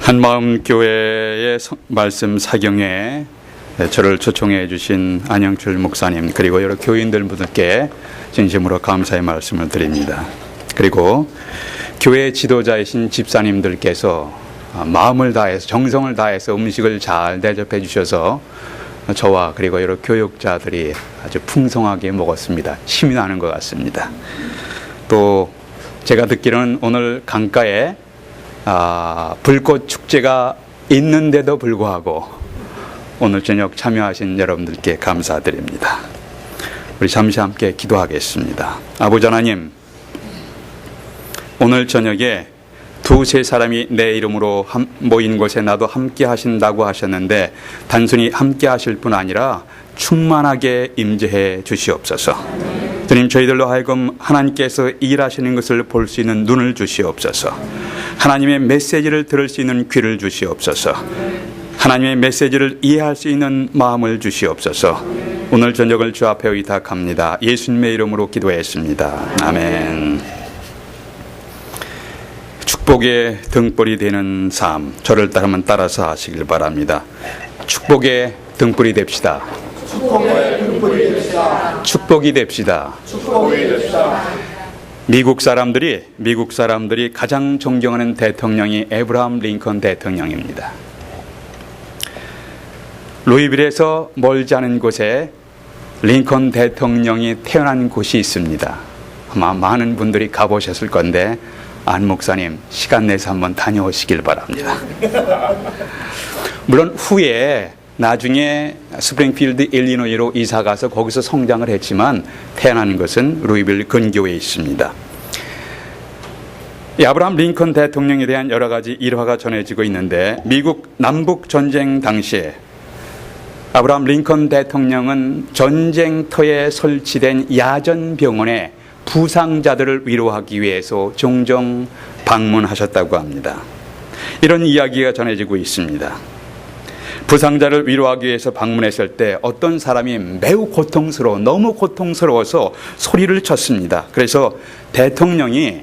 한마음 교회의 말씀 사경에 저를 초청해 주신 안영철 목사님 그리고 여러 교인들 분들께 진심으로 감사의 말씀을 드립니다. 그리고 교회 지도자이신 집사님들께서 마음을 다해서 정성을 다해서 음식을 잘 대접해 주셔서 저와 그리고 여러 교육자들이 아주 풍성하게 먹었습니다. 힘이 나는 것 같습니다. 또 제가 듣기로는 오늘 강가에 불꽃 축제가 있는데도 불구하고 오늘 저녁 참여하신 여러분들께 감사드립니다. 우리 잠시 함께 기도하겠습니다. 아버지 하나님, 오늘 저녁에 두세 사람이 내 이름으로 모인 곳에 나도 함께 하신다고 하셨는데 단순히 함께 하실 뿐 아니라 충만하게 임재해 주시옵소서. 주님, 저희들로 하여금 하나님께서 일하시는 것을 볼 수 있는 눈을 주시옵소서. 하나님의 메시지를 들을 수 있는 귀를 주시옵소서. 하나님의 메시지를 이해할 수 있는 마음을 주시옵소서. 오늘 저녁을 주 앞에 의탁합니다. 예수님의 이름으로 기도했습니다. 아멘. 축복의 등불이 되는 삶, 저를 한번 따라서 하시길 바랍니다. 축복의 등불이 됩시다. 축복의 등불이 됩시다. 축복이 됩시다. 축복이 됩시다. 미국 사람들이 가장 존경하는 대통령이 에브라함 링컨 대통령입니다. 루이빌에서 멀지 않은 곳에 링컨 대통령이 태어난 곳이 있습니다. 아마 많은 분들이 가보셨을 건데 안 목사님 시간 내서 한번 다녀오시길 바랍니다. 물론 후에 나중에 스프링필드 일리노이로 이사가서 거기서 성장을 했지만 태어난 것은 루이빌 근교에 있습니다. 이 아브라함 링컨 대통령에 대한 여러 가지 일화가 전해지고 있는데 미국 남북 전쟁 당시에 아브라함 링컨 대통령은 전쟁터에 설치된 야전 병원에 부상자들을 위로하기 위해서 종종 방문하셨다고 합니다. 이런 이야기가 전해지고 있습니다. 부상자를 위로하기 위해서 방문했을 때 어떤 사람이 매우 너무 고통스러워서 소리를 쳤습니다. 그래서 대통령이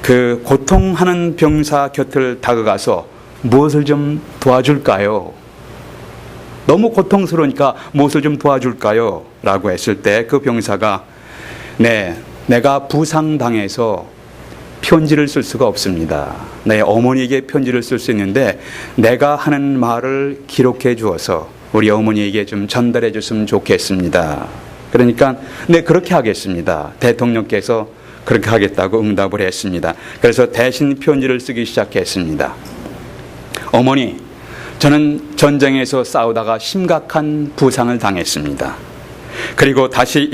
그 고통하는 병사 곁을 다가가서 무엇을 좀 도와줄까요? 너무 고통스러우니까 무엇을 좀 도와줄까요? 라고 했을 때 그 병사가 내가 부상당해서 편지를 쓸 수가 없습니다. 내 어머니에게 편지를 쓸 수 있는데 내가 하는 말을 기록해 주어서 우리 어머니에게 좀 전달해 줬으면 좋겠습니다. 그러니까 그렇게 하겠습니다. 대통령께서 그렇게 하겠다고 응답을 했습니다. 그래서 대신 편지를 쓰기 시작했습니다. 어머니, 저는 전쟁에서 싸우다가 심각한 부상을 당했습니다. 그리고 다시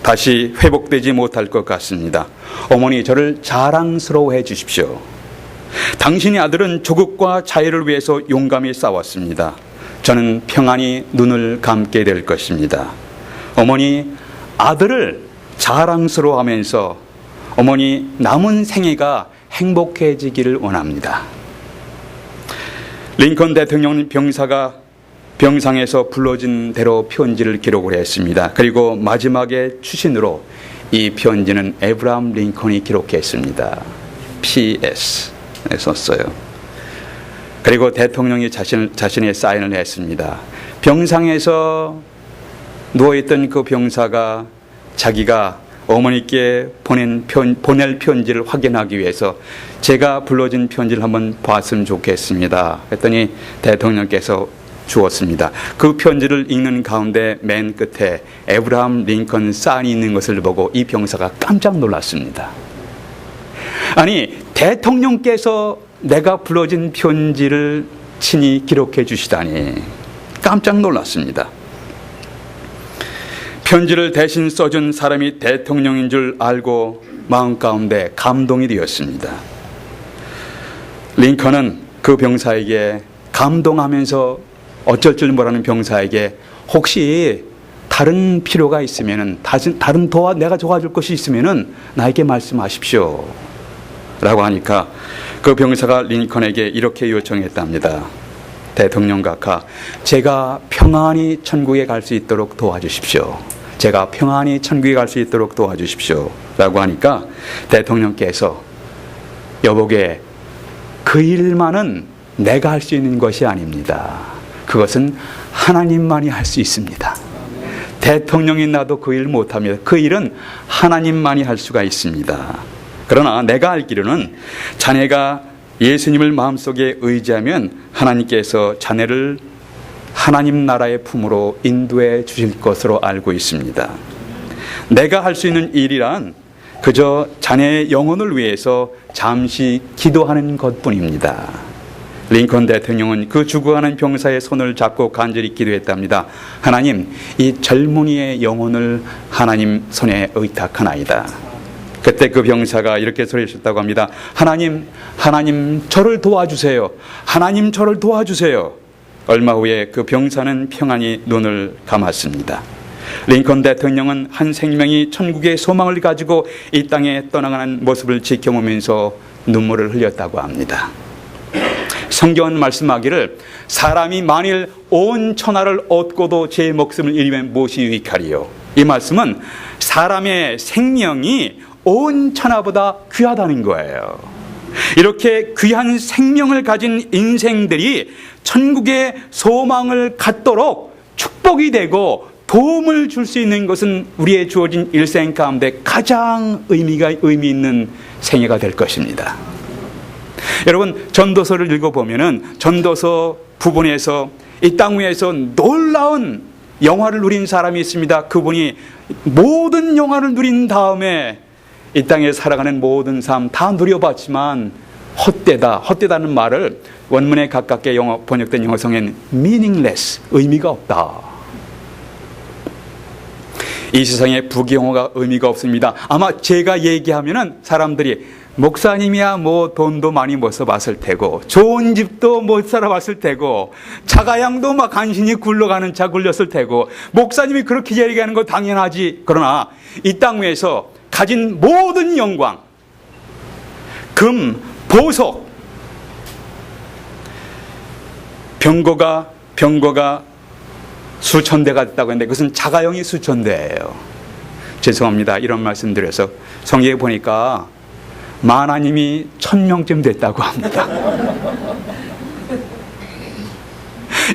다시 회복되지 못할 것 같습니다. 어머니, 저를 자랑스러워해 주십시오. 당신의 아들은 조국과 자유를 위해서 용감히 싸웠습니다. 저는 평안히 눈을 감게 될 것입니다. 어머니, 아들을 자랑스러워하면서 어머니 남은 생애가 행복해지기를 원합니다. 링컨 대통령 병사가 병상에서 불러진 대로 편지를 기록을 했습니다. 그리고 마지막에 추신으로 이 편지는 에브라함 링컨이 기록했습니다. PS 썼어요. 그리고 대통령이 자신의 사인을 했습니다. 병상에서 누워있던 그 병사가 자기가 어머니께 보낼 편지를 확인하기 위해서 제가 불러진 편지를 한번 봤으면 좋겠습니다. 했더니 대통령께서 주었습니다. 그 편지를 읽는 가운데 맨 끝에 에브라함 링컨 사인이 있는 것을 보고 이 병사가 깜짝 놀랐습니다. 아니, 대통령께서 내가 불러진 편지를 친히 기록해 주시다니 깜짝 놀랐습니다. 편지를 대신 써준 사람이 대통령인 줄 알고 마음 가운데 감동이 되었습니다. 링컨은 그 병사에게 감동하면서 어쩔 줄 모르는 병사에게 혹시 다른 필요가 있으면 내가 도와줄 것이 있으면 나에게 말씀하십시오 라고 하니까 그 병사가 링컨에게 이렇게 요청했답니다. 대통령 각하, 제가 평안히 천국에 갈 수 있도록 도와주십시오. 제가 평안히 천국에 갈 수 있도록 도와주십시오 라고 하니까 대통령께서 여보게 그 일만은 내가 할 수 있는 것이 아닙니다. 그것은 하나님만이 할 수 있습니다. 대통령이 나도 그 일 못합니다. 그 일은 하나님만이 할 수가 있습니다. 그러나 내가 알기로는 자네가 예수님을 마음속에 의지하면 하나님께서 자네를 하나님 나라의 품으로 인도해 주실 것으로 알고 있습니다. 내가 할 수 있는 일이란 그저 자네의 영혼을 위해서 잠시 기도하는 것뿐입니다. 링컨 대통령은 그 죽어가는 병사의 손을 잡고 간절히 기도했답니다. 하나님, 이 젊은이의 영혼을 하나님 손에 의탁하나이다. 그때 그 병사가 이렇게 소리하셨다고 합니다. 하나님, 저를 도와주세요. 하나님, 저를 도와주세요. 얼마 후에 그 병사는 평안히 눈을 감았습니다. 링컨 대통령은 한 생명이 천국의 소망을 가지고 이 땅에 떠나가는 모습을 지켜보면서 눈물을 흘렸다고 합니다. 성경은 말씀하기를 사람이 만일 온 천하를 얻고도 제 목숨을 잃으면 무엇이 유익하리요. 이 말씀은 사람의 생명이 온 천하보다 귀하다는 거예요. 이렇게 귀한 생명을 가진 인생들이 천국의 소망을 갖도록 축복이 되고 도움을 줄 수 있는 것은 우리의 주어진 일생 가운데 가장 의미 있는 생애가 될 것입니다. 여러분, 전도서를 읽어보면은 전도서 부분에서 이 땅 위에서 놀라운 영화를 누린 사람이 있습니다. 그분이 모든 영화를 누린 다음에 이 땅에 살아가는 모든 삶 다 누려봤지만 헛되다는 말을 원문에 가깝게 번역된 영어성에는 meaningless, 의미가 없다. 이 세상에 부귀영화가 의미가 없습니다. 아마 제가 얘기하면은 사람들이 목사님이야 뭐 돈도 많이 못 써봤을 테고 좋은 집도 못 살아봤을 테고 자가양도 막 간신히 굴러가는 차 굴렸을 테고 목사님이 그렇게 얘기하는 거 당연하지. 그러나 이 땅 위에서 가진 모든 영광, 금, 보석, 병거가 수천 대가 됐다고 했는데 그것은 자가용이 수천 대예요. 죄송합니다. 이런 말씀 드려서 성경에 보니까 만화님이 1000명쯤 됐다고 합니다.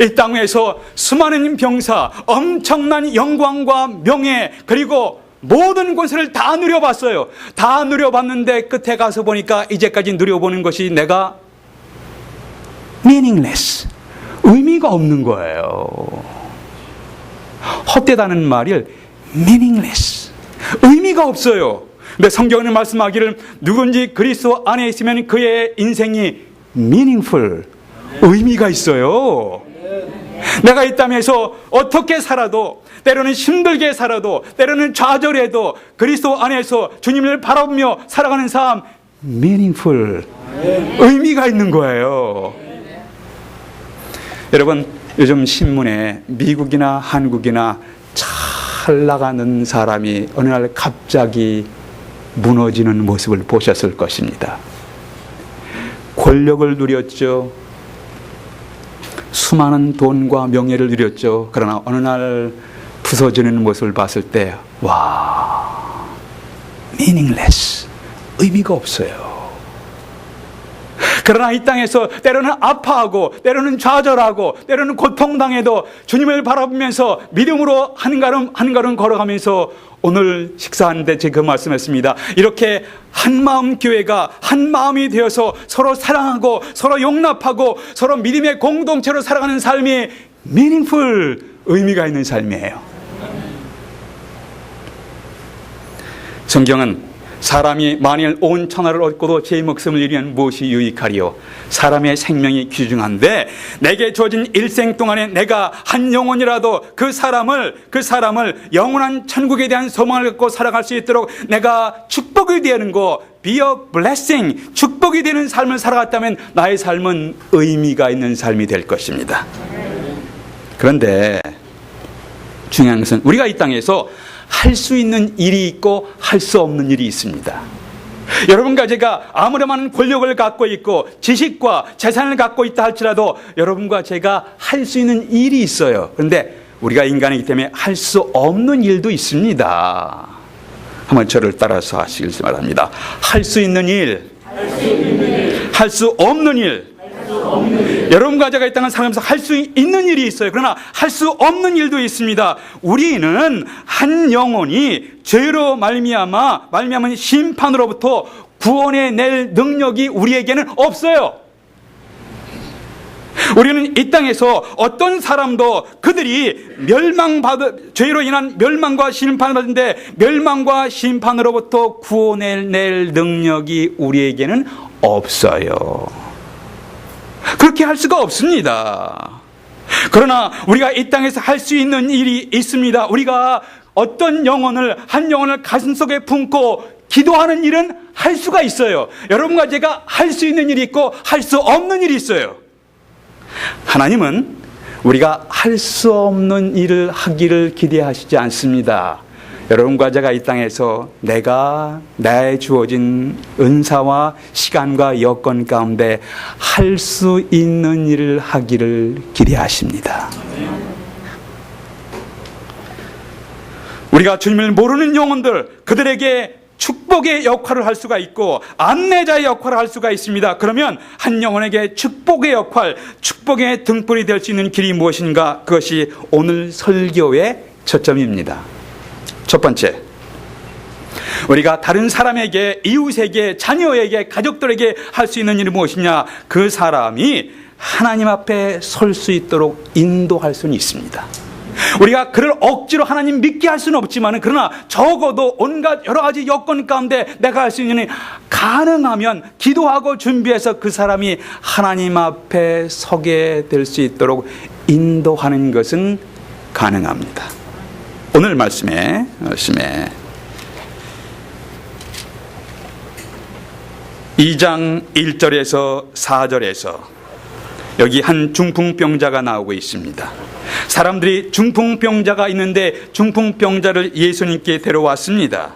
이 땅에서 수많은 병사, 엄청난 영광과 명예, 그리고 모든 것을 다 누려봤어요. 다 누려봤는데 끝에 가서 보니까 이제까지 누려보는 것이 내가 meaningless, 의미가 없는 거예요. 헛되다는 말이 meaningless, 의미가 없어요. 근데 성경은 말씀하기를 누군지 그리스도 안에 있으면 그의 인생이 meaningful, 의미가 있어요. 내가 이 땅에서 어떻게 살아도, 때로는 힘들게 살아도, 때로는 좌절해도 그리스도 안에서 주님을 바라보며 살아가는 삶 meaningful, 의미가 있는 거예요. 여러분, 요즘 신문에 미국이나 한국이나 잘 나가는 사람이 어느 날 갑자기 무너지는 모습을 보셨을 것입니다. 권력을 누렸죠. 수많은 돈과 명예를 누렸죠. 그러나 어느 날 부서지는 모습을 봤을 때 와, meaningless, 의미가 없어요. 그러나 이 땅에서 때로는 아파하고 때로는 좌절하고 때로는 고통당해도 주님을 바라보면서 믿음으로 한 걸음 걸어가면서 오늘 식사하는데 제가 말씀했습니다. 이렇게 한마음 교회가 한마음이 되어서 서로 사랑하고 서로 용납하고 서로 믿음의 공동체로 살아가는 삶이 meaningful, 의미가 있는 삶이에요. 성경은 사람이 만일 온 천하를 얻고도 제 목숨을 잃으면 무엇이 유익하리요. 사람의 생명이 귀중한데 내게 주어진 일생 동안에 내가 한 영혼이라도 그 사람을 영원한 천국에 대한 소망을 갖고 살아갈 수 있도록 내가 축복이 되는 거, be a blessing, 축복이 되는 삶을 살아갔다면 나의 삶은 의미가 있는 삶이 될 것입니다. 그런데 중요한 것은 우리가 이 땅에서 할 수 있는 일이 있고 할 수 없는 일이 있습니다. 여러분과 제가 아무리 많은 권력을 갖고 있고 지식과 재산을 갖고 있다 할지라도 여러분과 제가 할 수 있는 일이 있어요. 그런데 우리가 인간이기 때문에 할 수 없는 일도 있습니다. 한번 저를 따라서 하시길 바랍니다. 할 수 있는 일, 할 수 없는 일. 여러분과 제가 이 땅을 살면서 할 수 있는 일이 있어요. 그러나 할 수 없는 일도 있습니다. 우리는 한 영혼이 죄로 말미암아 심판으로부터 구원해 낼 능력이 우리에게는 없어요. 우리는 이 땅에서 어떤 사람도 그들이 죄로 인한 멸망과 심판을 받는데 멸망과 심판으로부터 구원해 낼 능력이 우리에게는 없어요. 그렇게 할 수가 없습니다. 그러나 우리가 이 땅에서 할 수 있는 일이 있습니다. 우리가 어떤 한 영혼을 가슴속에 품고 기도하는 일은 할 수가 있어요. 여러분과 제가 할 수 있는 일이 있고 할 수 없는 일이 있어요. 하나님은 우리가 할 수 없는 일을 하기를 기대하시지 않습니다. 여러분과 제가 이 땅에서 내가 나의 주어진 은사와 시간과 여건 가운데 할 수 있는 일을 하기를 기대하십니다. 우리가 주님을 모르는 영혼들, 그들에게 축복의 역할을 할 수가 있고 안내자의 역할을 할 수가 있습니다. 그러면 한 영혼에게 축복의 역할, 축복의 등불이 될 수 있는 길이 무엇인가? 그것이 오늘 설교의 초점입니다. 첫 번째, 우리가 다른 사람에게, 이웃에게, 자녀에게, 가족들에게 할 수 있는 일이 무엇이냐? 그 사람이 하나님 앞에 설 수 있도록 인도할 수는 있습니다. 우리가 그를 억지로 하나님 믿게 할 수는 없지만, 그러나 적어도 온갖 여러 가지 여건 가운데 내가 할 수 있는 일이 가능하면 기도하고 준비해서 그 사람이 하나님 앞에 서게 될 수 있도록 인도하는 것은 가능합니다. 오늘 말씀에 2장 1절에서 4절에서 여기 한 중풍병자가 나오고 있습니다. 사람들이 중풍병자가 있는데 중풍병자를 예수님께 데려왔습니다.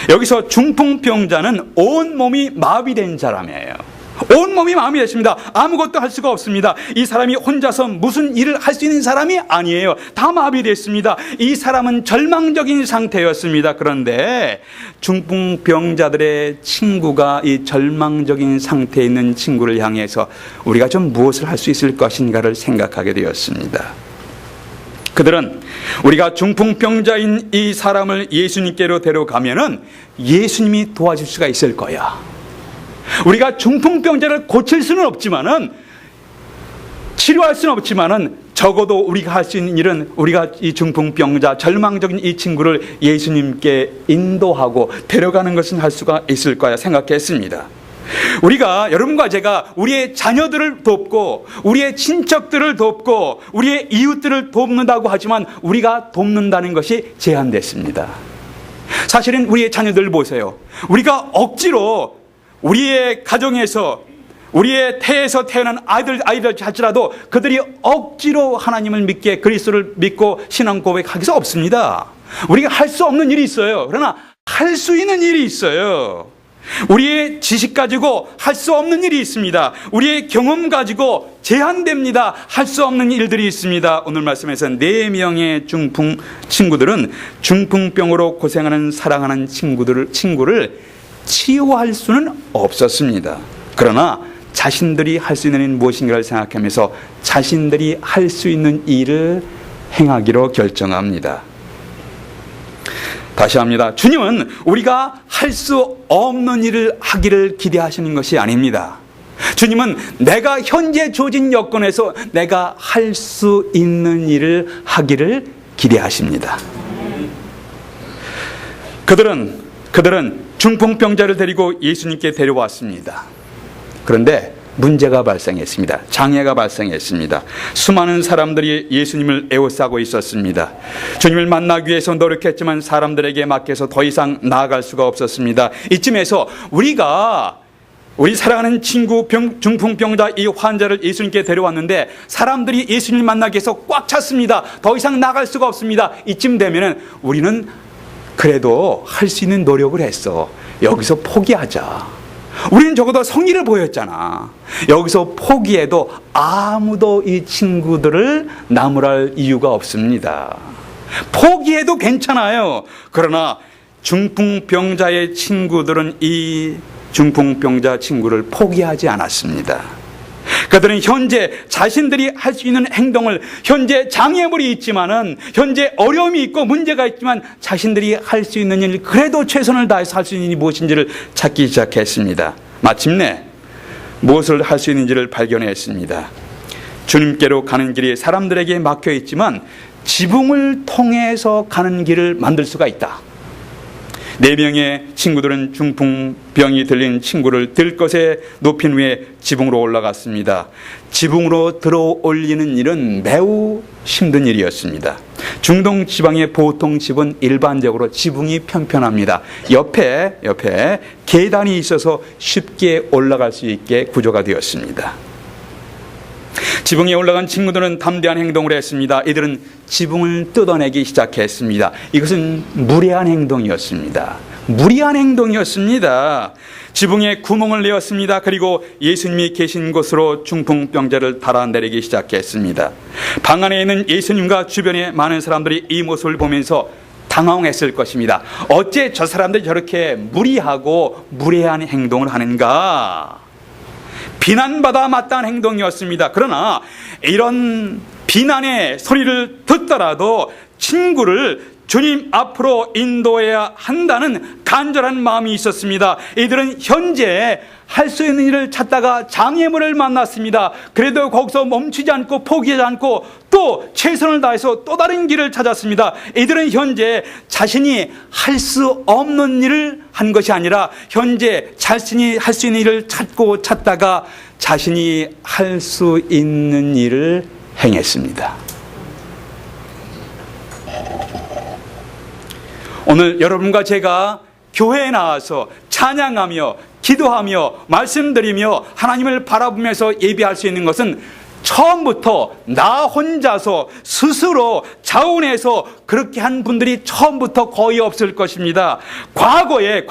여기서 중풍병자는 온몸이 마비된 사람이에요. 온몸이 마비됐습니다. 아무것도 할 수가 없습니다. 이 사람이 혼자서 무슨 일을 할 수 있는 사람이 아니에요. 다 마비됐습니다. 이 사람은 절망적인 상태였습니다. 그런데 중풍병자들의 친구가 이 절망적인 상태에 있는 친구를 향해서 우리가 좀 무엇을 할 수 있을 것인가를 생각하게 되었습니다. 그들은 우리가 중풍병자인 이 사람을 예수님께로 데려가면은 예수님이 도와줄 수가 있을 거야. 우리가 중풍병자를 고칠 수는 없지만은, 치료할 수는 없지만은, 적어도 우리가 할 수 있는 일은 우리가 이 중풍병자, 절망적인 이 친구를 예수님께 인도하고 데려가는 것은 할 수가 있을 거야 생각했습니다. 우리가, 여러분과 제가 우리의 자녀들을 돕고 우리의 친척들을 돕고 우리의 이웃들을 돕는다고 하지만 우리가 돕는다는 것이 제한됐습니다. 사실은 우리의 자녀들 보세요. 우리가 억지로 우리의 가정에서, 우리의 태에서 태어난 아이들 할지라도 그들이 억지로 하나님을 믿게, 그리스도를 믿고 신앙 고백하기 없습니다. 우리가 할 수 없는 일이 있어요. 그러나 할 수 있는 일이 있어요. 우리의 지식 가지고 할 수 없는 일이 있습니다. 우리의 경험 가지고 제한됩니다. 할 수 없는 일들이 있습니다. 오늘 말씀에서 4명의 중풍 친구들은 중풍병으로 고생하는 사랑하는 친구를 치유할 수는 없었습니다. 그러나 자신들이 할 수 있는 일은 무엇인가를 생각하면서 자신들이 할 수 있는 일을 행하기로 결정합니다. 다시 합니다. 주님은 우리가 할 수 없는 일을 하기를 기대하시는 것이 아닙니다. 주님은 내가 현재 주어진 여건에서 내가 할 수 있는 일을 하기를 기대하십니다. 그들은 중풍병자를 데리고 예수님께 데려왔습니다. 그런데 문제가 발생했습니다. 장애가 발생했습니다. 수많은 사람들이 예수님을 에워싸고 있었습니다. 주님을 만나기 위해서 노력했지만 사람들에게 맡겨서 더 이상 나아갈 수가 없었습니다. 이쯤에서 우리 사랑하는 친구 중풍병자 이 환자를 예수님께 데려왔는데 사람들이 예수님을 만나기 위해서 꽉 찼습니다. 더 이상 나갈 수가 없습니다. 이쯤 되면은 우리는 그래도 할 수 있는 노력을 했어. 여기서 포기하자. 우리는 적어도 성의를 보였잖아. 여기서 포기해도 아무도 이 친구들을 나무랄 이유가 없습니다. 포기해도 괜찮아요. 그러나 중풍병자의 친구들은 이 중풍병자 친구를 포기하지 않았습니다. 그들은 현재 자신들이 할 수 있는 행동을, 현재 장애물이 있지만은, 현재 어려움이 있고 문제가 있지만 자신들이 할 수 있는 일, 그래도 최선을 다해서 할 수 있는 일이 무엇인지를 찾기 시작했습니다. 마침내 무엇을 할 수 있는지를 발견했습니다. 주님께로 가는 길이 사람들에게 막혀 있지만 지붕을 통해서 가는 길을 만들 수가 있다. 4명의 친구들은 중풍병이 들린 친구를 들것에 높인 후에 지붕으로 올라갔습니다. 지붕으로 들어올리는 일은 매우 힘든 일이었습니다. 중동 지방의 보통 집은 일반적으로 지붕이 편편합니다. 옆에 계단이 있어서 쉽게 올라갈 수 있게 구조가 되었습니다. 지붕에 올라간 친구들은 담대한 행동을 했습니다. 이들은 지붕을 뜯어내기 시작했습니다. 이것은 무례한 행동이었습니다. 무리한 행동이었습니다. 지붕에 구멍을 내었습니다. 그리고 예수님이 계신 곳으로 중풍병자를 달아내리기 시작했습니다. 방 안에 있는 예수님과 주변에 많은 사람들이 이 모습을 보면서 당황했을 것입니다. 어째 저 사람들이 저렇게 무리하고 무례한 행동을 하는가? 비난받아 마땅한 행동이었습니다. 그러나 이런 비난의 소리를 듣더라도 친구를 주님 앞으로 인도해야 한다는 간절한 마음이 있었습니다. 이들은 현재 할 수 있는 일을 찾다가 장애물을 만났습니다. 그래도 거기서 멈추지 않고 포기하지 않고 또 최선을 다해서 또 다른 길을 찾았습니다. 이들은 현재 자신이 할 수 없는 일을 한 것이 아니라 현재 자신이 할 수 있는 일을 찾다가 자신이 할 수 있는 일을 행했습니다. 오늘 여러분과 제가 교회에 나와서 찬양하며 기도하며 말씀드리며 하나님을 바라보면서 예배할 수 있는 것은 처음부터 나 혼자서 스스로 자원해서 그렇게 한 분들이 처음부터 거의 없을 것입니다. 과거에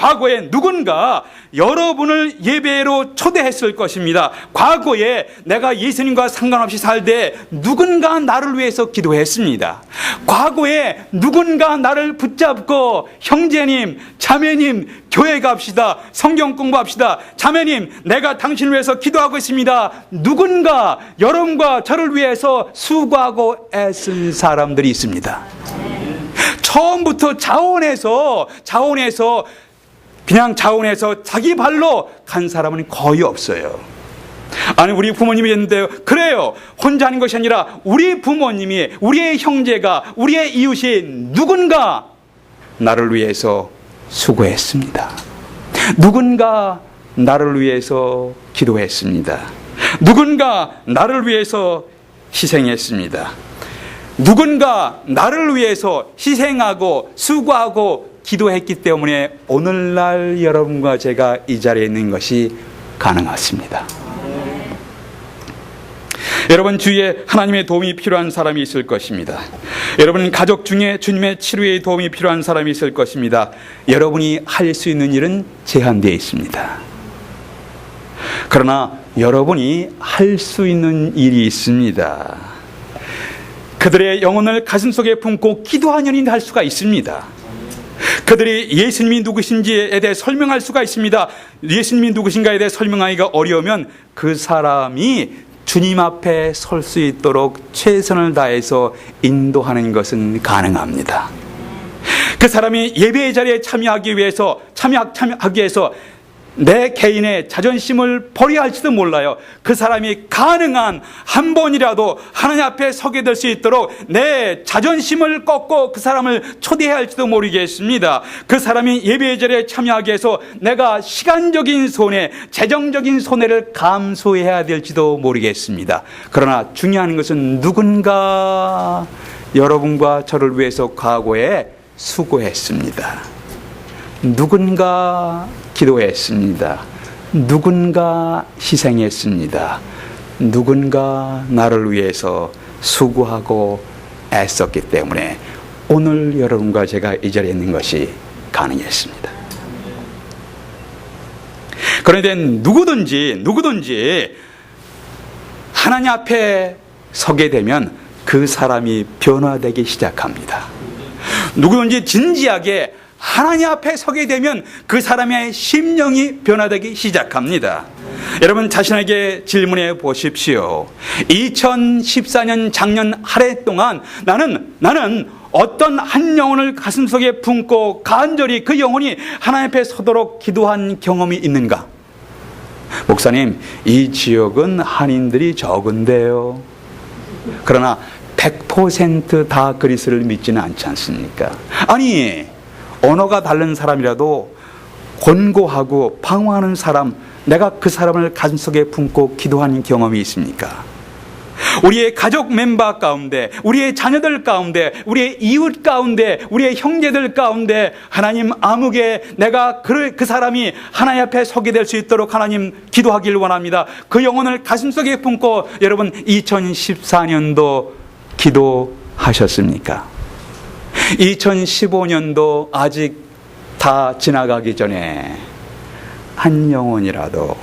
누군가 여러분을 예배로 초대했을 것입니다. 과거에 내가 예수님과 상관없이 살 때 누군가 나를 위해서 기도했습니다. 과거에 누군가 나를 붙잡고 형제님, 자매님, 교회 갑시다. 성경 공부합시다. 자매님, 내가 당신을 위해서 기도하고 있습니다. 누군가 여러분과 저를 위해서 수고하고 애쓴 사람들이 있습니다. 처음부터 자원해서 자기 발로 간 사람은 거의 없어요. 아니, 우리 부모님이 있는데요. 그래요. 혼자 하는 것이 아니라 우리 부모님이, 우리의 형제가, 우리의 이웃이 누군가 나를 위해서 수고했습니다. 누군가 나를 위해서 기도했습니다. 누군가 나를 위해서 희생했습니다. 누군가 나를 위해서 희생하고 수고하고 기도했기 때문에 오늘날 여러분과 제가 이 자리에 있는 것이 가능했습니다. 여러분 주위에 하나님의 도움이 필요한 사람이 있을 것입니다. 여러분 가족 중에 주님의 치료에 도움이 필요한 사람이 있을 것입니다. 여러분이 할 수 있는 일은 제한되어 있습니다. 그러나 여러분이 할 수 있는 일이 있습니다. 그들의 영혼을 가슴속에 품고 기도하느니 할 수가 있습니다. 그들이 예수님이 누구신지에 대해 설명할 수가 있습니다. 예수님이 누구신가에 대해 설명하기가 어려우면 그 사람이 주님 앞에 설 수 있도록 최선을 다해서 인도하는 것은 가능합니다. 그 사람이 예배의 자리에 참여하기 위해서 내 개인의 자존심을 버려야 할지도 몰라요. 그 사람이 가능한 한 번이라도 하나님 앞에 서게 될 수 있도록 내 자존심을 꺾고 그 사람을 초대해야 할지도 모르겠습니다. 그 사람이 예배의 자리에 참여하기 위해서 내가 시간적인 손해, 재정적인 손해를 감수해야 될지도 모르겠습니다. 그러나 중요한 것은 누군가 여러분과 저를 위해서 과거에 수고했습니다. 누군가 기도했습니다. 누군가 희생했습니다. 누군가 나를 위해서 수고하고 애썼기 때문에 오늘 여러분과 제가 이 자리에 있는 것이 가능했습니다. 그런데 누구든지 하나님 앞에 서게 되면 그 사람이 변화되기 시작합니다. 누구든지 진지하게 하나님 앞에 서게 되면 그 사람의 심령이 변화되기 시작합니다. 여러분 자신에게 질문해 보십시오. 2014년 작년 한 해 동안 나는 어떤 한 영혼을 가슴속에 품고 간절히 그 영혼이 하나님 앞에 서도록 기도한 경험이 있는가? 목사님, 이 지역은 한인들이 적은데요. 그러나 100% 다 그리스도를 믿지는 않지 않습니까? 아니, 언어가 다른 사람이라도 권고하고 방황하는 사람, 내가 그 사람을 가슴속에 품고 기도하는 경험이 있습니까? 우리의 가족 멤버 가운데, 우리의 자녀들 가운데, 우리의 이웃 가운데, 우리의 형제들 가운데 하나님 아무개 내가 그 사람이 하나님 앞에 서게 될 수 있도록 하나님 기도하기를 원합니다. 그 영혼을 가슴속에 품고 여러분 2014년도 기도하셨습니까? 2015년도 아직 다 지나가기 전에 한 영혼이라도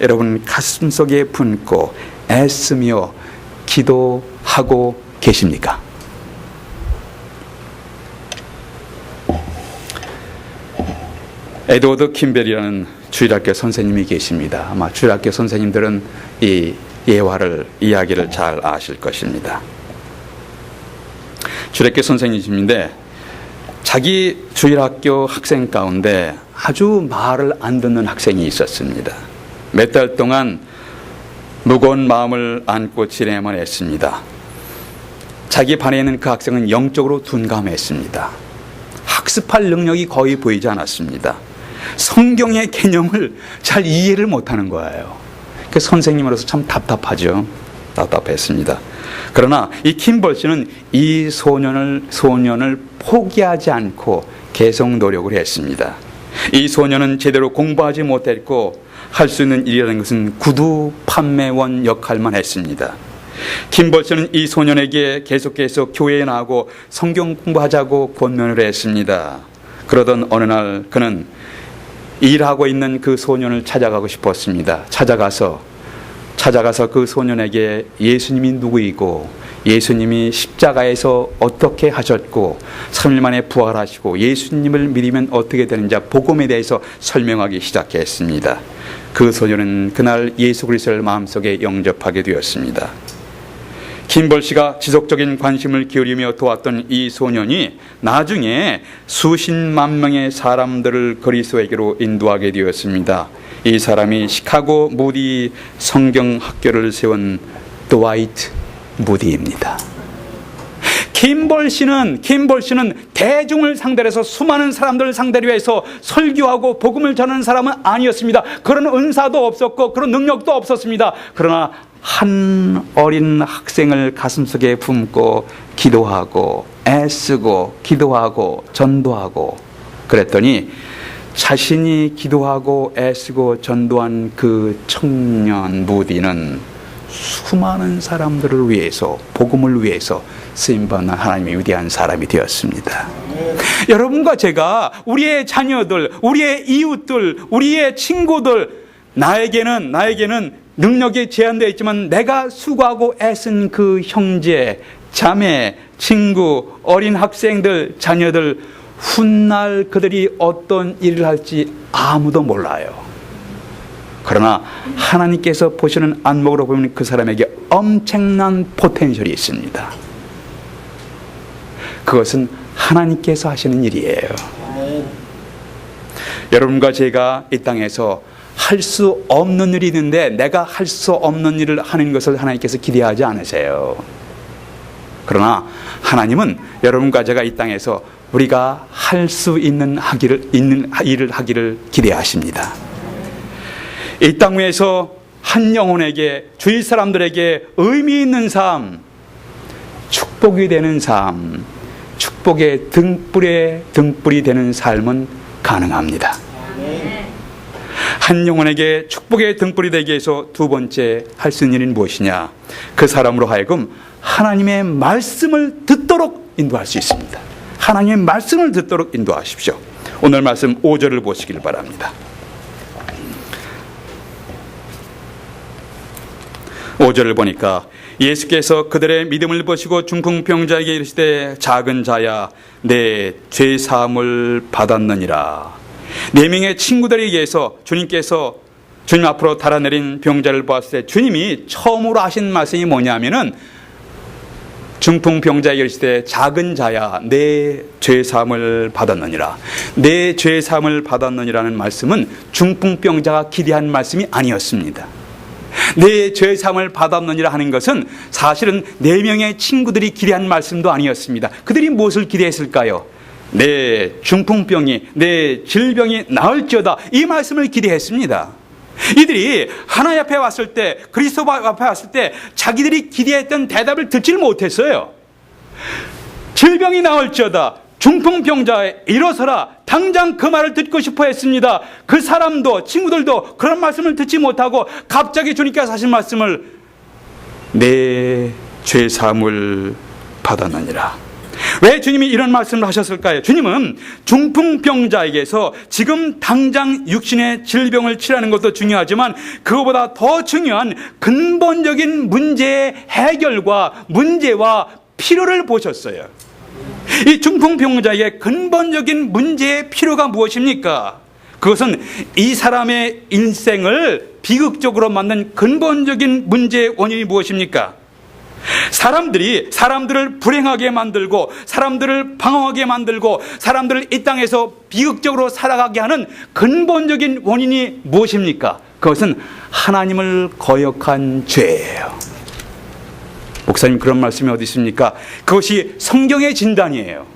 여러분 가슴속에 품고 애쓰며 기도하고 계십니까? 에드워드 킴벨이라는 주일학교 선생님이 계십니다. 아마 주일학교 선생님들은 이 이야기를 잘 아실 것입니다. 주일학교 선생님이신데 자기 주일학교 학생 가운데 아주 말을 안 듣는 학생이 있었습니다. 몇 달 동안 무거운 마음을 안고 지내야만 했습니다. 자기 반에 있는 그 학생은 영적으로 둔감했습니다. 학습할 능력이 거의 보이지 않았습니다. 성경의 개념을 잘 이해를 못하는 거예요. 그 선생님으로서 참 답답하죠. 답답했습니다. 그러나 이 킴벌 씨는 이 소년을 포기하지 않고 계속 노력을 했습니다. 이 소년은 제대로 공부하지 못했고 할 수 있는 일이라는 것은 구두 판매원 역할만 했습니다. 킴벌 씨는 이 소년에게 계속해서 교회에 나가고 성경 공부하자고 권면을 했습니다. 그러던 어느 날 그는 일하고 있는 그 소년을 찾아가고 싶었습니다. 찾아가서 그 소년에게 예수님이 누구이고 예수님이 십자가에서 어떻게 하셨고 3일 만에 부활하시고 예수님을 믿으면 어떻게 되는지 복음에 대해서 설명하기 시작했습니다. 그 소년은 그날 예수 그리스도를 마음속에 영접하게 되었습니다. 킴벌 씨가 지속적인 관심을 기울이며 도왔던 이 소년이 나중에 수십만 명의 사람들을 그리스도에게로 인도하게 되었습니다. 이 사람이 시카고 무디 성경학교를 세운 드와이트 무디입니다. 킴벌 씨는 대중을 상대로 해서 수많은 사람들을 상대로 해서 설교하고 복음을 전하는 사람은 아니었습니다. 그런 은사도 없었고 그런 능력도 없었습니다. 그러나 한 어린 학생을 가슴속에 품고 기도하고 애쓰고 기도하고 전도하고 그랬더니 자신이 기도하고 애쓰고 전도한 그 청년 무디는 수많은 사람들을 위해서 복음을 위해서 쓰임받는 하나님의 위대한 사람이 되었습니다. 여러분과 제가 우리의 자녀들, 우리의 이웃들, 우리의 친구들 나에게는 능력이 제한되어 있지만 내가 수고하고 애쓴 그 형제, 자매, 친구, 어린 학생들, 자녀들 훗날 그들이 어떤 일을 할지 아무도 몰라요. 그러나 하나님께서 보시는 안목으로 보면 그 사람에게 엄청난 포텐셜이 있습니다. 그것은 하나님께서 하시는 일이에요. 여러분과 제가 이 땅에서 할 수 없는 일이 있는데 내가 할 수 없는 일을 하는 것을 하나님께서 기대하지 않으세요. 그러나 하나님은 여러분과 제가 이 땅에서 우리가 할 수 있는 일을 하기를 기대하십니다. 이 땅 위에서 한 영혼에게 주위 사람들에게 의미 있는 삶, 축복이 되는 삶, 축복의 등불이 되는 삶은 가능합니다. 한 영혼에게 축복의 등불이 되기 위해서 두 번째 할 수 있는 일은 무엇이냐? 그 사람으로 하여금 하나님의 말씀을 듣도록 인도할 수 있습니다. 하나님의 말씀을 듣도록 인도하십시오. 오늘 말씀 5절을 보시길 바랍니다. 5절을 보니까 예수께서 그들의 믿음을 보시고 중풍병자에게 이르시되 작은 자야 내 죄사함을 받았느니라. 4명의 친구들에게서 주님께서 주님 앞으로 달아내린 병자를 보았을 때 주님이 처음으로 하신 말씀이 뭐냐면은 중풍병자에게 이르시되 작은 자야 내 죄사함을 받았느니라. 내 죄사함을 받았느니라는 말씀은 중풍병자가 기대한 말씀이 아니었습니다. 내 죄사함을 받았느니라 하는 것은 사실은 4명의 친구들이 기대한 말씀도 아니었습니다. 그들이 무엇을 기대했을까요? 내 중풍병이, 내 질병이 나을지어다, 이 말씀을 기대했습니다. 이들이 하나님 앞에 왔을 때, 그리스도 앞에 왔을 때 자기들이 기대했던 대답을 듣지를 못했어요. 질병이 나을지어다, 중풍병자에 일어서라, 당장 그 말을 듣고 싶어 했습니다. 그 사람도, 친구들도 그런 말씀을 듣지 못하고 갑자기 주님께서 하신 말씀을 내 죄사함을 받았느니라. 왜 주님이 이런 말씀을 하셨을까요? 주님은 중풍병자에게서 지금 당장 육신의 질병을 치료하는 것도 중요하지만 그것보다 더 중요한 근본적인 문제의 해결과 문제와 필요를 보셨어요. 이 중풍병자에게 근본적인 문제의 필요가 무엇입니까? 그것은 이 사람의 인생을 비극적으로 만든 근본적인 문제의 원인이 무엇입니까? 사람들을 불행하게 만들고 사람들을 방황하게 만들고 사람들을 이 땅에서 비극적으로 살아가게 하는 근본적인 원인이 무엇입니까? 그것은 하나님을 거역한 죄예요. 목사님, 그런 말씀이 어디 있습니까? 그것이 성경의 진단이에요.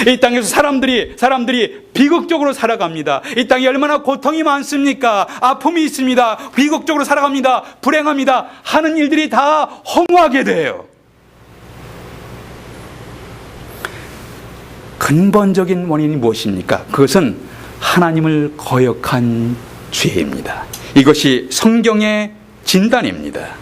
이 땅에서 사람들이 비극적으로 살아갑니다. 이 땅에 얼마나 고통이 많습니까? 아픔이 있습니다. 비극적으로 살아갑니다. 불행합니다. 하는 일들이 다 허무하게 돼요. 근본적인 원인이 무엇입니까? 그것은 하나님을 거역한 죄입니다. 이것이 성경의 진단입니다.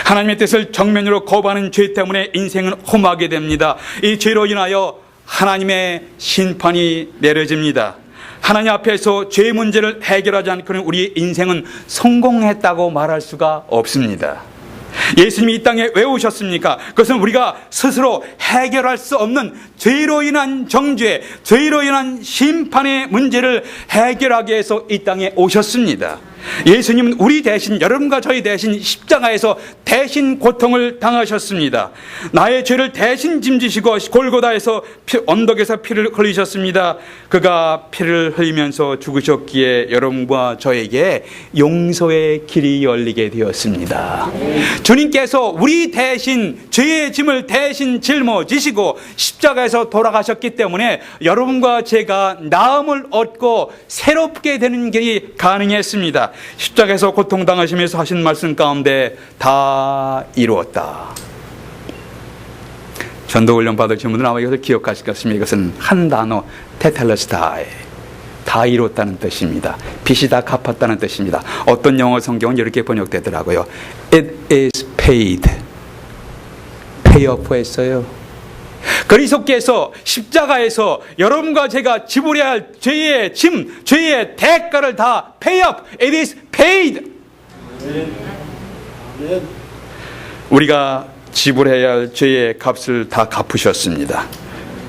하나님의 뜻을 정면으로 거부하는 죄 때문에 인생은 허무하게 됩니다. 이 죄로 인하여 하나님의 심판이 내려집니다. 하나님 앞에서 죄 문제를 해결하지 않고는 우리의 인생은 성공했다고 말할 수가 없습니다. 예수님이 이 땅에 왜 오셨습니까? 그것은 우리가 스스로 해결할 수 없는 죄로 인한 정죄, 죄로 인한 심판의 문제를 해결하기 위해서 이 땅에 오셨습니다. 예수님은 우리 대신, 여러분과 저희 대신 십자가에서 대신 고통을 당하셨습니다. 나의 죄를 대신 짐지시고 골고다에서 언덕에서 피를 흘리셨습니다. 그가 피를 흘리면서 죽으셨기에 여러분과 저에게 용서의 길이 열리게 되었습니다. 주님께서 우리 대신 죄의 짐을 대신 짊어지시고 십자가에서 돌아가셨기 때문에 여러분과 제가 나음을 얻고 새롭게 되는 길이 가능했습니다. 십자가에서 고통당하시면서 하신 말씀 가운데 다 이루었다. 전도훈련 받으신 분들은 아마 이것을 기억하실 것입니다. 이것은 한 단어, 테텔레스타이, 다 이뤘다는 뜻입니다. 빚이 다 갚았다는 뜻입니다. 어떤 영어 성경은 이렇게 번역되더라고요. It is paid. pay off 했어요. 그리스도께서 십자가에서 여러분과 제가 지불해야 할 죄의 짐, 죄의 대가를 다 pay up. It is paid. 우리가 지불해야 할 죄의 값을 다 갚으셨습니다.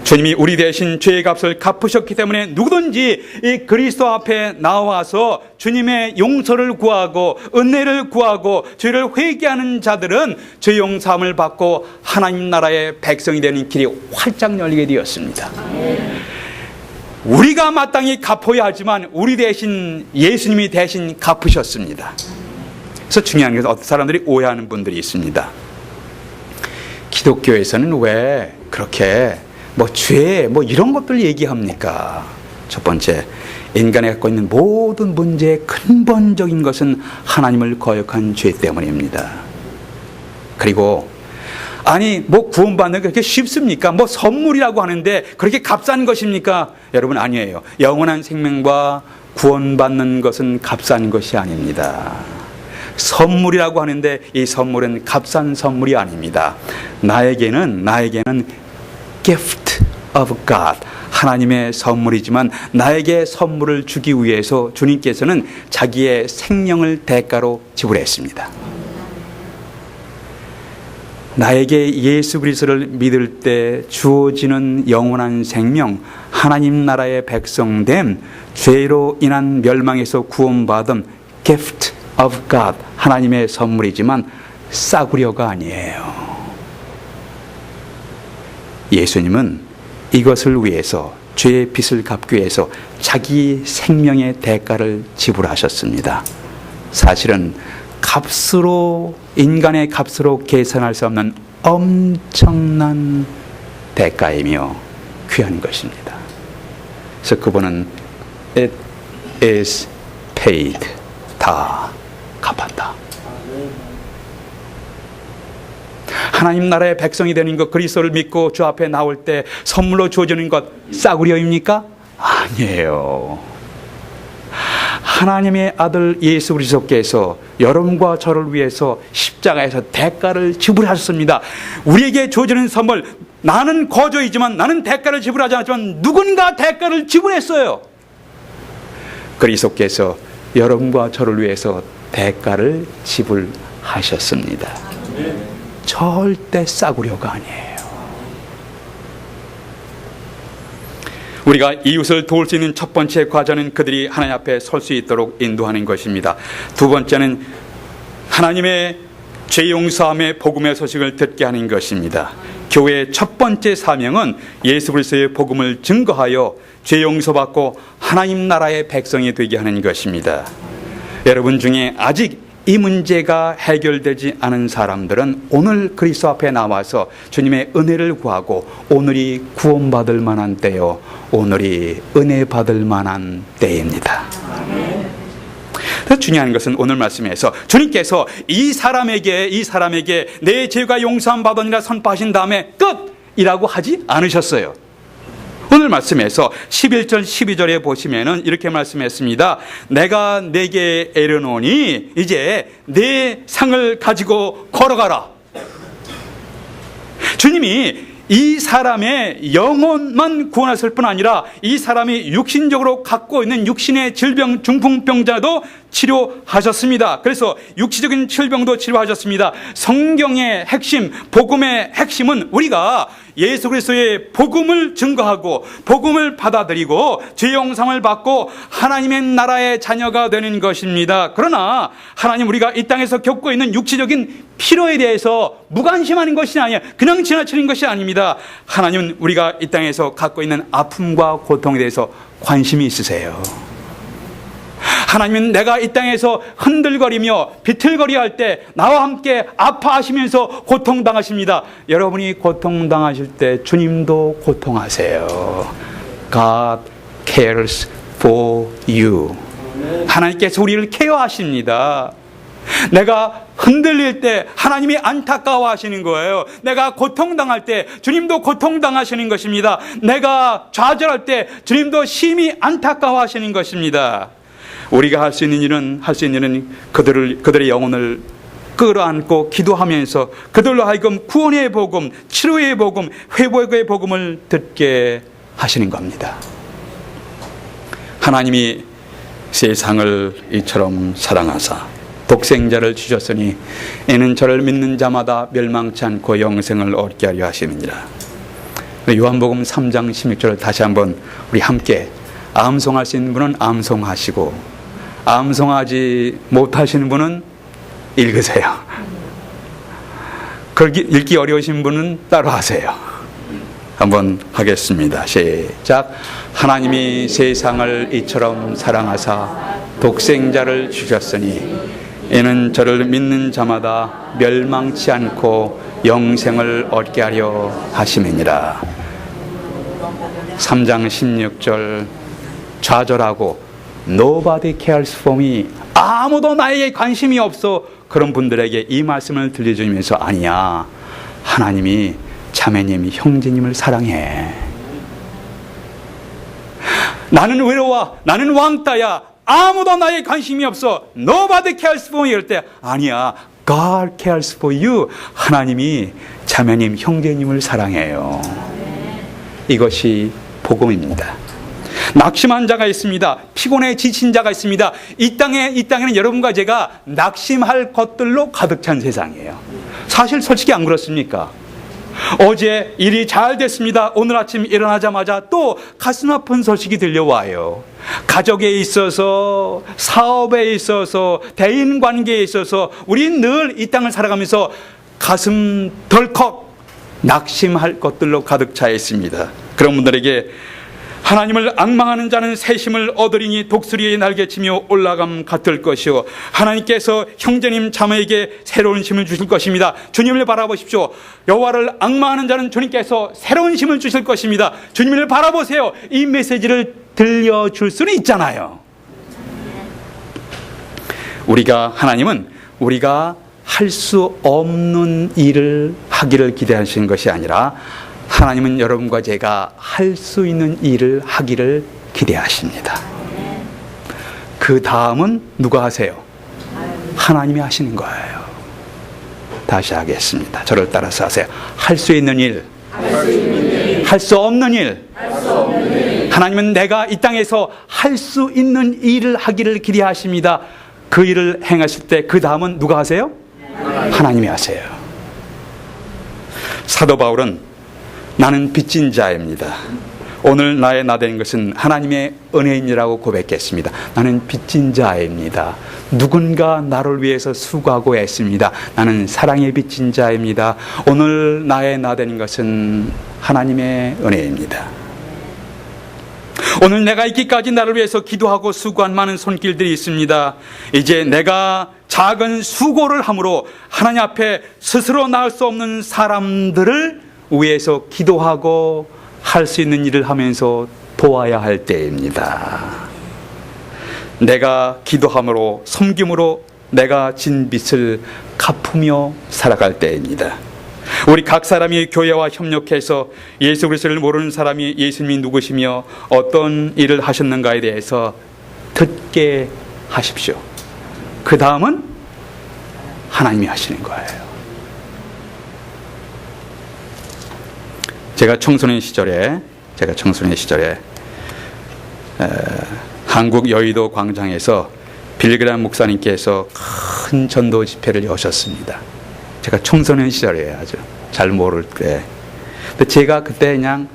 주님이 우리 대신 죄의 값을 갚으셨기 때문에 누구든지 이 그리스도 앞에 나와서 주님의 용서를 구하고 은혜를 구하고 죄를 회개하는 자들은 죄 용서함을 받고 하나님 나라의 백성이 되는 길이 활짝 열리게 되었습니다. 우리가 마땅히 갚아야 하지만 우리 대신 예수님이 대신 갚으셨습니다. 그래서 중요한 것은 어떤 사람들이 오해하는 분들이 있습니다. 기독교에서는 왜 그렇게 죄 이런 것들 얘기합니까? 첫 번째, 인간이 갖고 있는 모든 문제의 근본적인 것은 하나님을 거역한 죄 때문입니다. 그리고 구원받는 게 그렇게 쉽습니까? 선물이라고 하는데 그렇게 값싼 것입니까? 여러분, 아니에요. 영원한 생명과 구원받는 것은 값싼 것이 아닙니다. 선물이라고 하는데 이 선물은 값싼 선물이 아닙니다. 나에게는 gift of God, 하나님의 선물이지만 나에게 선물을 주기 위해서 주님께서는 자기의 생명을 대가로 지불했습니다. 나에게 예수 그리스도를 믿을 때 주어지는 영원한 생명, 하나님 나라의 백성됨, 죄로 인한 멸망에서 구원받은 gift of God, 하나님의 선물이지만 싸구려가 아니에요. 예수님은 이것을 위해서, 죄의 빚을 갚기 위해서 자기 생명의 대가를 지불하셨습니다. 사실은 값으로, 인간의 값으로 계산할 수 없는 엄청난 대가이며 귀한 것입니다. 그래서 그분은 It is paid, 다 갚았다. 하나님 나라의 백성이 되는 것, 그리스도를 믿고 주 앞에 나올 때 선물로 주어지는 것 싸구려입니까? 아니에요. 하나님의 아들 예수 그리스도께서 여러분과 저를 위해서 십자가에서 대가를 지불하셨습니다. 우리에게 주어지는 선물, 나는 거저이지만, 나는 대가를 지불하지 않았지만 누군가 대가를 지불했어요. 그리스도께서 여러분과 저를 위해서 대가를 지불하셨습니다. 절대 싸구려가 아니에요. 우리가 이웃을 도울 수 있는 첫 번째 과제는 그들이 하나님 앞에 설 수 있도록 인도하는 것입니다. 두 번째는 하나님의 죄 용서함의 복음의 소식을 듣게 하는 것입니다. 교회의 첫 번째 사명은 예수 그리스도의 복음을 증거하여 죄 용서받고 하나님 나라의 백성이 되게 하는 것입니다. 여러분 중에 아직 이 문제가 해결되지 않은 사람들은 오늘 그리스도 앞에 나와서 주님의 은혜를 구하고, 오늘이 구원받을 만한 때요, 오늘이 은혜 받을 만한 때입니다. 더 중요한 것은 오늘 말씀에서 주님께서 이 사람에게 내 죄가 용서함 받으니라 선포하신 다음에 끝이라고 하지 않으셨어요. 오늘 말씀에서 11절 12절에 보시면은 이렇게 말씀했습니다. 내가 내게 이르노니 이제 내 상을 가지고 걸어가라. 주님이 이 사람의 영혼만 구원하실 뿐 아니라 이 사람이 육신적으로 갖고 있는 육신의 질병, 중풍병자도 치료하셨습니다. 그래서 육체적인 질병도 치료하셨습니다. 성경의 핵심, 복음의 핵심은 우리가 예수 그리스도의 복음을 증거하고 복음을 받아들이고 죄 용서를 받고 하나님의 나라의 자녀가 되는 것입니다. 그러나 하나님, 우리가 이 땅에서 겪고 있는 육체적인 필요에 대해서 무관심하는 것이 아니에요. 그냥 지나치는 것이 아닙니다. 하나님은 우리가 이 땅에서 갖고 있는 아픔과 고통에 대해서 관심이 있으세요. 하나님은 내가 이 땅에서 흔들거리며 비틀거리할 할 때 나와 함께 아파하시면서 고통당하십니다. 여러분이 고통당하실 때 주님도 고통하세요. God cares for you. 하나님께서 우리를 케어하십니다. 내가 흔들릴 때 하나님이 안타까워하시는 거예요. 내가 고통당할 때 주님도 고통당하시는 것입니다. 내가 좌절할 때 주님도 심히 안타까워하시는 것입니다. 우리가 할 수 있는 일은 그들의 영혼을 끌어안고 기도하면서 그들로 하여금 구원의 복음, 치료의 복음, 회복의 복음을 듣게 하시는 겁니다. 하나님이 세상을 이처럼 사랑하사 독생자를 주셨으니 이는 저를 믿는 자마다 멸망치 않고 영생을 얻게 하려 하심이니라. 요한복음 3장 16절을 다시 한번 우리 함께 암송할 수 있는 분은 암송하시고, 암송하지 못하시는 분은 읽으세요. 읽기 어려우신 분은 따로 하세요. 한번 하겠습니다. 시작. 하나님이 세상을 이처럼 사랑하사 독생자를 주셨으니 이는 저를 믿는 자마다 멸망치 않고 영생을 얻게 하려 하심이니라. 3장 16절 좌절하고 Nobody cares for me, 아무도 나에게 관심이 없어, 그런 분들에게 이 말씀을 들려주면서 아니야, 하나님이 자매님, 형제님을 사랑해. 나는 외로워, 나는 왕따야, 아무도 나에게 관심이 없어, Nobody cares for me, 이럴 때 아니야, God cares for you. 하나님이 자매님, 형제님을 사랑해요. 이것이 복음입니다. 낙심한 자가 있습니다. 피곤해 지친 자가 있습니다. 이 땅에는 여러분과 제가 낙심할 것들로 가득 찬 세상이에요. 사실 솔직히 안 그렇습니까? 어제 일이 잘 됐습니다. 오늘 아침 일어나자마자 또 가슴 아픈 소식이 들려와요. 가족에 있어서, 사업에 있어서, 대인관계에 있어서 우린 늘 이 땅을 살아가면서 가슴 덜컥 낙심할 것들로 가득 차 있습니다. 그런 분들에게 하나님을 앙망하는 자는 새 힘을 얻으리니 독수리의 날개치며 올라감 같을 것이요 하나님께서 형제님 자매에게 새로운 힘을 주실 것입니다. 주님을 바라보십시오. 여호와를 앙망하는 자는 주님께서 새로운 힘을 주실 것입니다. 주님을 바라보세요. 이 메시지를 들려줄 수는 있잖아요. 하나님은 우리가 할 수 없는 일을 하기를 기대하시는 것이 아니라 하나님은 여러분과 제가 할 수 있는 일을 하기를 기대하십니다. 그 다음은 누가 하세요? 하나님이 하시는 거예요. 다시 하겠습니다. 저를 따라서 하세요. 할 수 있는 일, 할 수 없는 일. 하나님은 내가 이 땅에서 할 수 있는 일을 하기를 기대하십니다. 그 일을 행하실 때 그 다음은 누가 하세요? 하나님이 하세요. 사도 바울은 나는 빚진 자입니다. 오늘 나의 나된 것은 하나님의 은혜인이라고 고백했습니다. 나는 빚진 자입니다. 누군가 나를 위해서 수고하고 애씁니다. 나는 사랑의 빚진 자입니다. 오늘 나의 나된 것은 하나님의 은혜입니다. 오늘 내가 있기까지 나를 위해서 기도하고 수고한 많은 손길들이 있습니다. 이제 내가 작은 수고를 함으로 하나님 앞에 스스로 나을 수 없는 사람들을 위해서 기도하고 할 수 있는 일을 하면서 도와야 할 때입니다. 내가 기도함으로 섬김으로 내가 진 빚을 갚으며 살아갈 때입니다. 우리 각 사람이 교회와 협력해서 예수 그리스도를 모르는 사람이 예수님이 누구시며 어떤 일을 하셨는가에 대해서 듣게 하십시오. 그 다음은 하나님이 하시는 거예요. 제가 청소년 시절에 한국 여의도 광장에서 빌그람 목사님께서 큰 전도 집회를 여셨습니다. 제가 청소년 시절에 아주 잘 모를 때. 근데 제가 그때 그냥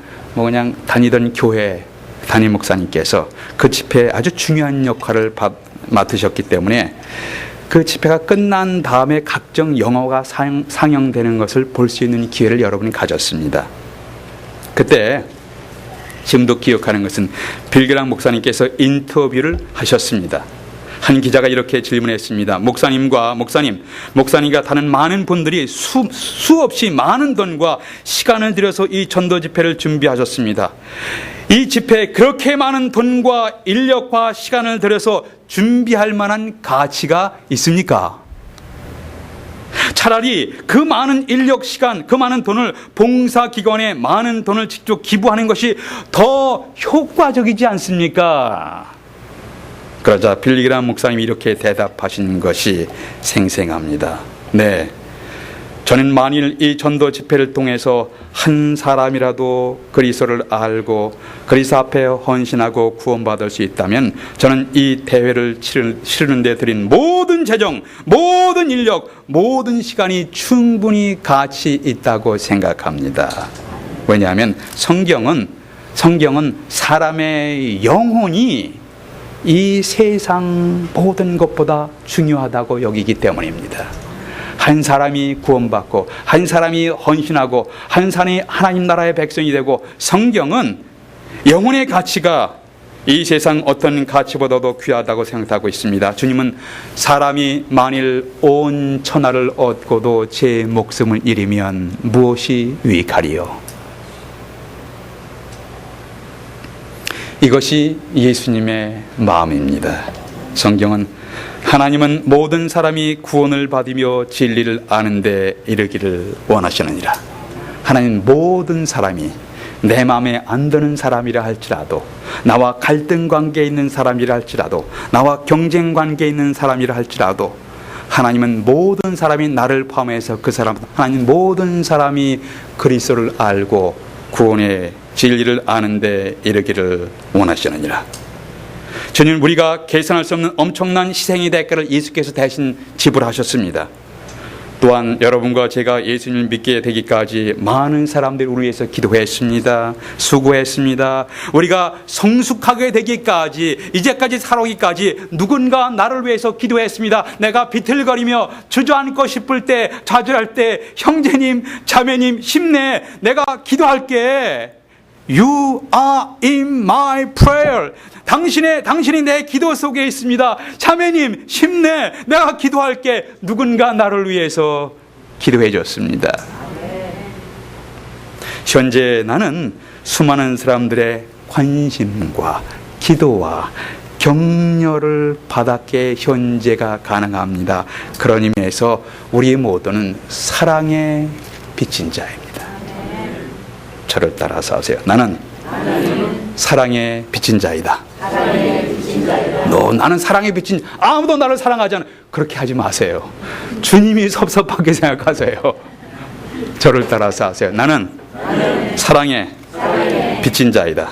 다니던 교회 담임 목사님께서 그 집회에 아주 중요한 역할을 맡으셨기 때문에 그 집회가 끝난 다음에 각종 영화가 상영되는 것을 볼 수 있는 기회를 여러분이 가졌습니다. 그때 지금도 기억하는 것은 빌그람 목사님께서 인터뷰를 하셨습니다. 한 기자가 이렇게 질문했습니다. 목사님과 다른 많은 분들이 수없이 많은 돈과 시간을 들여서 이 전도 집회를 준비하셨습니다. 이 집회에 그렇게 많은 돈과 인력과 시간을 들여서 준비할 만한 가치가 있습니까? 차라리 그 많은 인력, 시간, 그 많은 돈을 봉사기관에 많은 돈을 직접 기부하는 것이 더 효과적이지 않습니까? 그러자 빌그람 목사님이 이렇게 대답하신 것이 생생합니다. 네, 저는 만일 이 전도 집회를 통해서 한 사람이라도 그리스도를 알고 그리스도 앞에 헌신하고 구원받을 수 있다면 저는 이 대회를 치르는 데 들인 모든 재정, 모든 인력, 모든 시간이 충분히 가치 있다고 생각합니다. 왜냐하면 성경은 사람의 영혼이 이 세상 모든 것보다 중요하다고 여기기 때문입니다. 한 사람이 구원받고 한 사람이 헌신하고 한 사람이 하나님 나라의 백성이 되고 성경은 영혼의 가치가 이 세상 어떤 가치보다도 귀하다고 생각하고 있습니다. 주님은 사람이 만일 온 천하를 얻고도 제 목숨을 잃으면 무엇이 유익하리요? 이것이 예수님의 마음입니다. 성경은 하나님은 모든 사람이 구원을 받으며 진리를 아는 데 이르기를 원하시느니라. 하나님 모든 사람이 내 마음에 안 드는 사람이라 할지라도, 나와 갈등 관계에 있는 사람이라 할지라도, 나와 경쟁 관계에 있는 사람이라 할지라도, 하나님은 모든 사람이 나를 포함해서 하나님 모든 사람이 그리스도를 알고 구원의 진리를 아는 데 이르기를 원하시느니라. 주님, 우리가 계산할 수 없는 엄청난 희생의 대가를 예수께서 대신 지불하셨습니다. 또한 여러분과 제가 예수님을 믿게 되기까지 많은 사람들이 우리 위해서 기도했습니다. 수고했습니다. 우리가 성숙하게 되기까지, 이제까지 살아오기까지 누군가 나를 위해서 기도했습니다. 내가 비틀거리며 주저앉고 싶을 때, 좌절할 때, 형제님, 자매님 힘내, 내가 기도할게. You are in my prayer. 당신이 내 기도 속에 있습니다. 자매님 힘내, 내가 기도할게. 누군가 나를 위해서 기도해 줬습니다. 현재 나는 수많은 사람들의 관심과 기도와 격려를 받았기에 현재가 가능합니다. 그런 의미에서 우리 모두는 사랑의 빚진 자입니다. 저를 따라서 하세요. 나는 사랑의 빚진 자이다. 나는 사랑의 빚진, 아무도 나를 사랑하지 않아. 그렇게 하지 마세요. 주님이 섭섭하게 생각하세요. 저를 따라서 하세요. 나는 사랑의 빚진 자이다.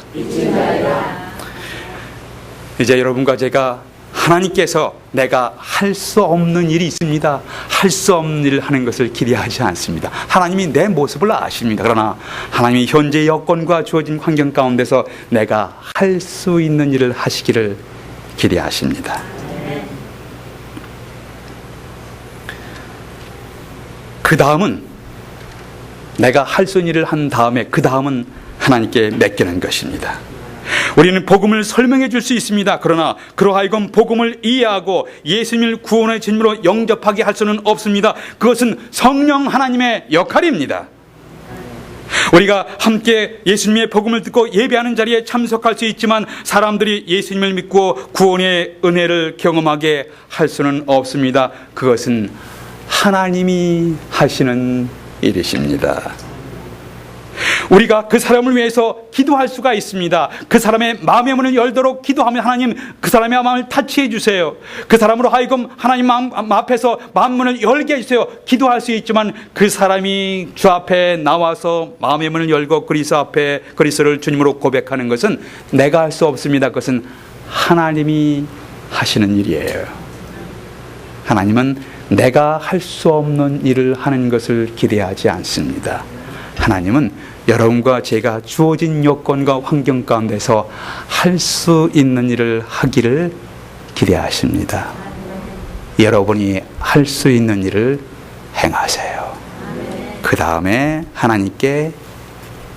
이제 여러분과 제가 하나님께서 내가 할 수 없는 일이 있습니다. 할 수 없는 일을 하는 것을 기대하지 않습니다. 하나님이 내 모습을 아십니다. 그러나 하나님이 현재 여건과 주어진 환경 가운데서 내가 할 수 있는 일을 하시기를 기대하십니다. 그 다음은 내가 할 수 있는 일을 한 다음에 그 다음은 하나님께 맡기는 것입니다. 우리는 복음을 설명해 줄 수 있습니다. 그러나 그러하여금 복음을 이해하고 예수님을 구원의 주님으로 영접하게 할 수는 없습니다. 그것은 성령 하나님의 역할입니다. 우리가 함께 예수님의 복음을 듣고 예배하는 자리에 참석할 수 있지만 사람들이 예수님을 믿고 구원의 은혜를 경험하게 할 수는 없습니다. 그것은 하나님이 하시는 일이십니다. 우리가 그 사람을 위해서 기도할 수가 있습니다. 그 사람의 마음의 문을 열도록 기도하면 하나님 그 사람의 마음을 타치해 주세요. 그 사람으로 하여금 하나님 마음 앞에서 마음 문을 열게 해주세요. 기도할 수 있지만 그 사람이 주 앞에 나와서 마음의 문을 열고 그리스도를 주님으로 고백하는 것은 내가 할 수 없습니다. 그것은 하나님이 하시는 일이에요. 하나님은 내가 할 수 없는 일을 하는 것을 기대하지 않습니다. 하나님은 여러분과 제가 주어진 여건과 환경 가운데서 할 수 있는 일을 하기를 기대하십니다. 여러분이 할 수 있는 일을 행하세요. 그 다음에 하나님께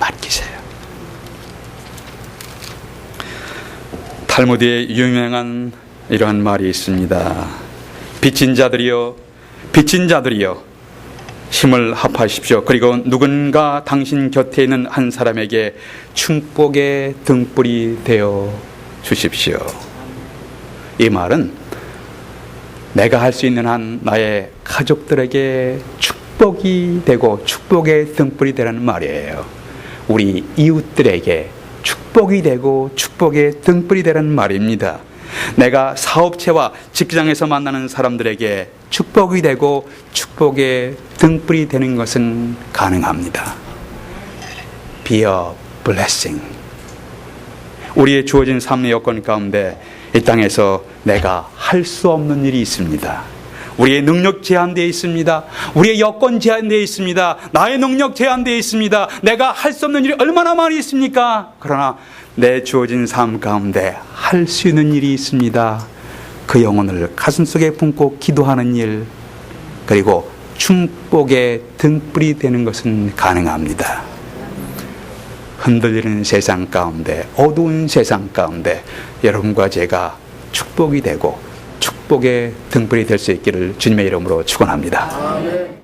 맡기세요. 탈무드에 유명한 이러한 말이 있습니다. 빚진 자들이여 힘을 합하십시오. 그리고 누군가 당신 곁에 있는 한 사람에게 축복의 등불이 되어 주십시오. 이 말은 내가 할 수 있는 한 나의 가족들에게 축복이 되고 축복의 등불이 되라는 말이에요. 우리 이웃들에게 축복이 되고 축복의 등불이 되라는 말입니다. 내가 사업체와 직장에서 만나는 사람들에게 축복이 되고 축복의 등불이 되는 것은 가능합니다. Be a blessing. 우리의 주어진 삶의 여건 가운데 이 땅에서 내가 할 수 없는 일이 있습니다. 우리의 능력 제한되어 있습니다. 우리의 여건 제한되어 있습니다. 나의 능력 제한되어 있습니다. 내가 할 수 없는 일이 얼마나 많이 있습니까? 그러나 내 주어진 삶 가운데 할 수 있는 일이 있습니다. 그 영혼을 가슴속에 품고 기도하는 일, 그리고 축복의 등불이 되는 것은 가능합니다. 흔들리는 세상 가운데, 어두운 세상 가운데 여러분과 제가 축복이 되고 축복의 등불이 될 수 있기를 주님의 이름으로 축원합니다.